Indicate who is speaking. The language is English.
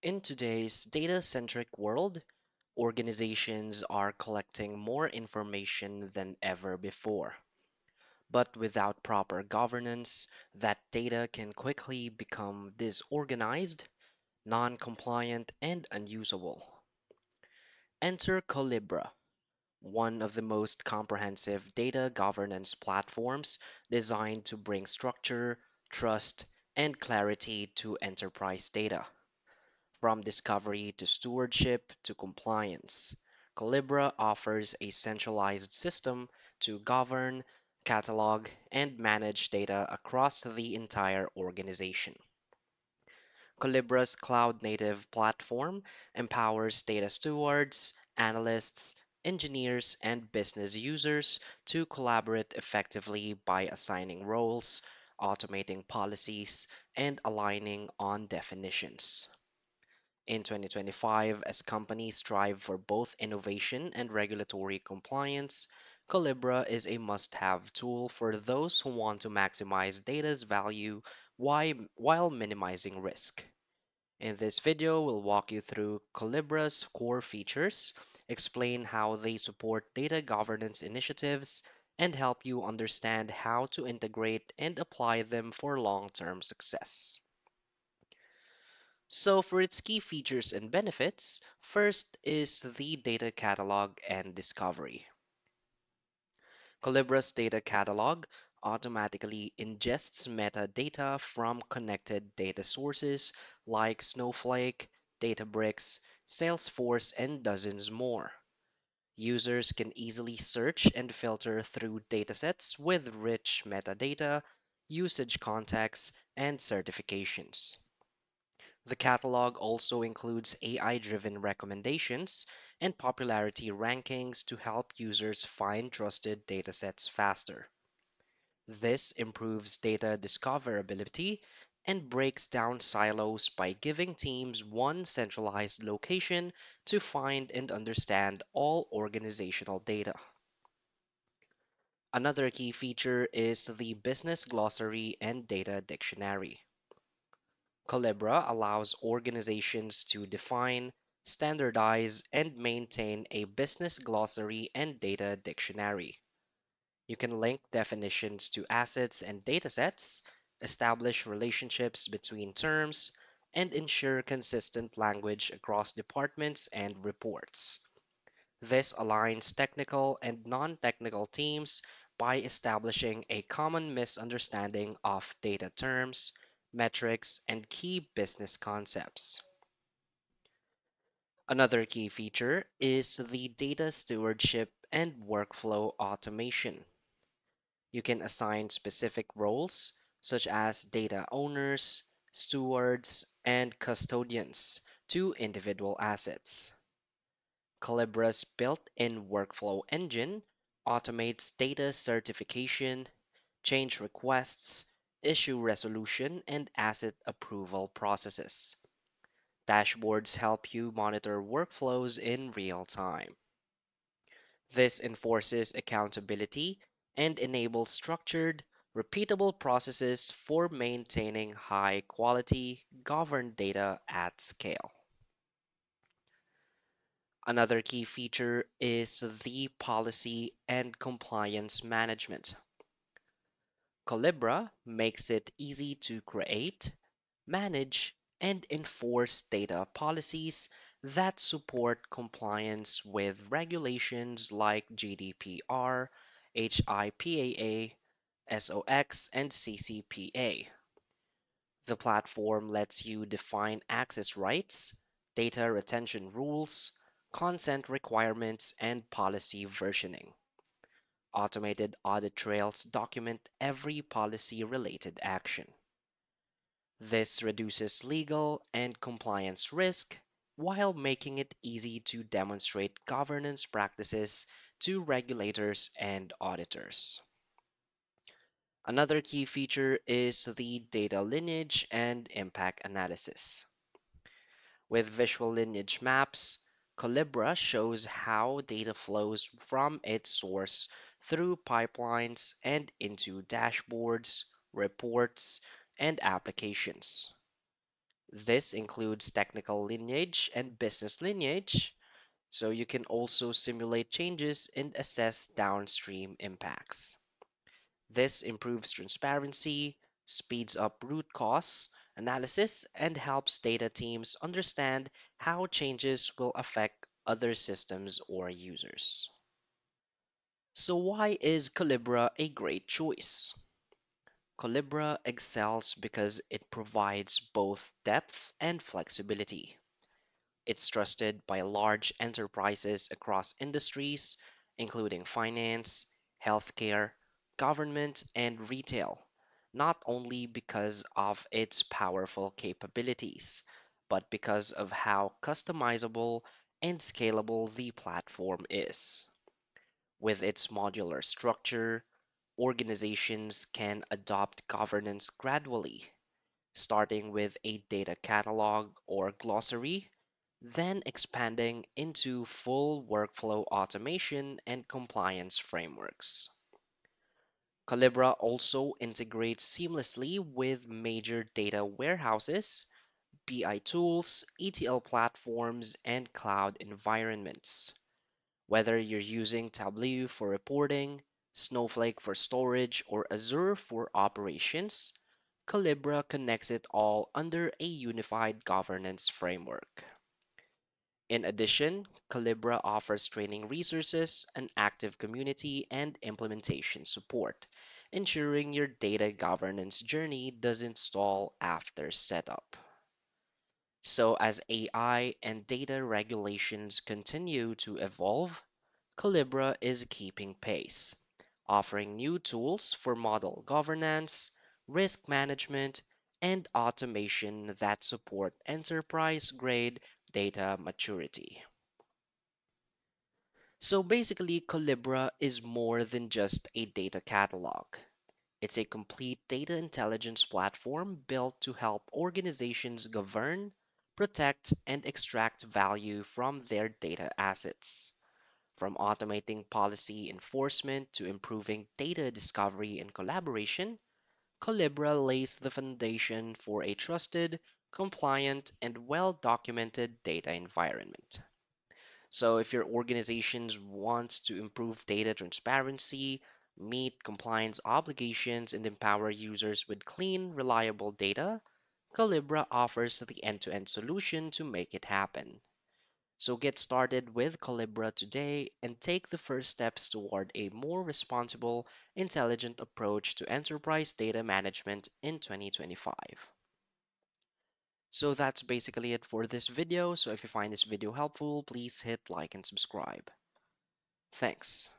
Speaker 1: In today's data centric world, organizations are collecting more information than ever before. But without proper governance, that data can quickly become disorganized, non compliant, and unusable. Enter Collibra, one of the most comprehensive data governance platforms designed to bring structure, trust, and clarity to enterprise data. From discovery to stewardship to compliance, Collibra offers a centralized system to govern, catalog, and manage data across the entire organization. Colibra's cloud native platform empowers data stewards, analysts, engineers, and business users to collaborate effectively by assigning roles, automating policies, and aligning on definitions. In 2025, as companies strive for both innovation and regulatory compliance, Collibra is a must have tool for those who want to maximize data's value while minimizing risk. In this video, we'll walk you through Collibra's core features, explain how they support data governance initiatives, and help you understand how to integrate and apply them for long term success. So, for its key features and benefits, first is the data catalog and discovery. Colibra's data catalog automatically ingests metadata from connected data sources like Snowflake, Databricks, Salesforce, and dozens more. Users can easily search and filter through datasets with rich metadata, usage contexts, and certifications. The catalog also includes AI-driven recommendations and popularity rankings to help users find trusted datasets faster. This improves data discoverability and breaks down silos by giving teams one centralized location to find and understand all organizational data. Another key feature is the business glossary and data dictionary. Collibra allows organizations to define, standardize, and maintain a business glossary and data dictionary. You can link definitions to assets and datasets, establish relationships between terms, and ensure consistent language across departments and reports. This aligns technical and non technical teams by establishing a common misunderstanding of data terms, metrics, and key business concepts. Another key feature is the data stewardship and workflow automation. You can assign specific roles, such as data owners, stewards, and custodians, to individual assets. Calibra's built-in workflow engine automates data certification, change requests, issue resolution, and asset approval processes. Dashboards help you monitor workflows in real time. This enforces accountability and enables structured, repeatable processes for maintaining high quality, governed data at scale. Another key feature is the policy and compliance management. Collibra makes it easy to create, manage, and enforce data policies that support compliance with regulations like GDPR, HIPAA, SOX, and CCPA. The platform lets you define access rights, data retention rules, consent requirements, and policy versioning. Automated audit trails document every policy related action. This reduces legal and compliance risk while making it easy to demonstrate governance practices to regulators and auditors. Another key feature is the data lineage and impact analysis. With visual lineage maps, Collibra shows how data flows from its source through pipelines and into dashboards, reports, and applications. This includes technical lineage and business lineage, so you can also simulate changes and assess downstream impacts. This improves transparency, speeds up root cause analysis, and helps data teams understand how changes will affect other systems or users. So, why is Collibra a great choice? Collibra excels because it provides both depth and flexibility. It's trusted by large enterprises across industries, including finance, healthcare, government, and retail, not only because of its powerful capabilities, but because of how customizable and scalable the platform is. With its modular structure, organizations can adopt governance gradually, starting with a data catalog or glossary, then expanding into full workflow automation and compliance frameworks. Collibra also integrates seamlessly with major data warehouses, BI tools, ETL platforms, and cloud environments. Whether you're using Tableau for reporting, Snowflake for storage, or Azure for operations, Collibra connects it all under a unified governance framework. In addition, Collibra offers training resources, an active community, and implementation support, ensuring your data governance journey doesn't stall after setup. So, as AI and data regulations continue to evolve, Collibra is keeping pace, offering new tools for model governance, risk management, and automation that support enterprise-grade data maturity. So basically, Collibra is more than just a data catalog. It's a complete data intelligence platform built to help organizations govern, protect, and extract value from their data assets. From automating policy enforcement to improving data discovery and collaboration, Collibra lays the foundation for a trusted, compliant, and well documented data environment. So, if your organization wants to improve data transparency, meet compliance obligations, and empower users with clean, reliable data, Collibra offers the end to end solution to make it happen. So get started with Collibra today and take the first steps toward a more responsible, intelligent approach to enterprise data management in 2025. So that's basically it for this video. So if you find this video helpful, please hit like and subscribe. Thanks.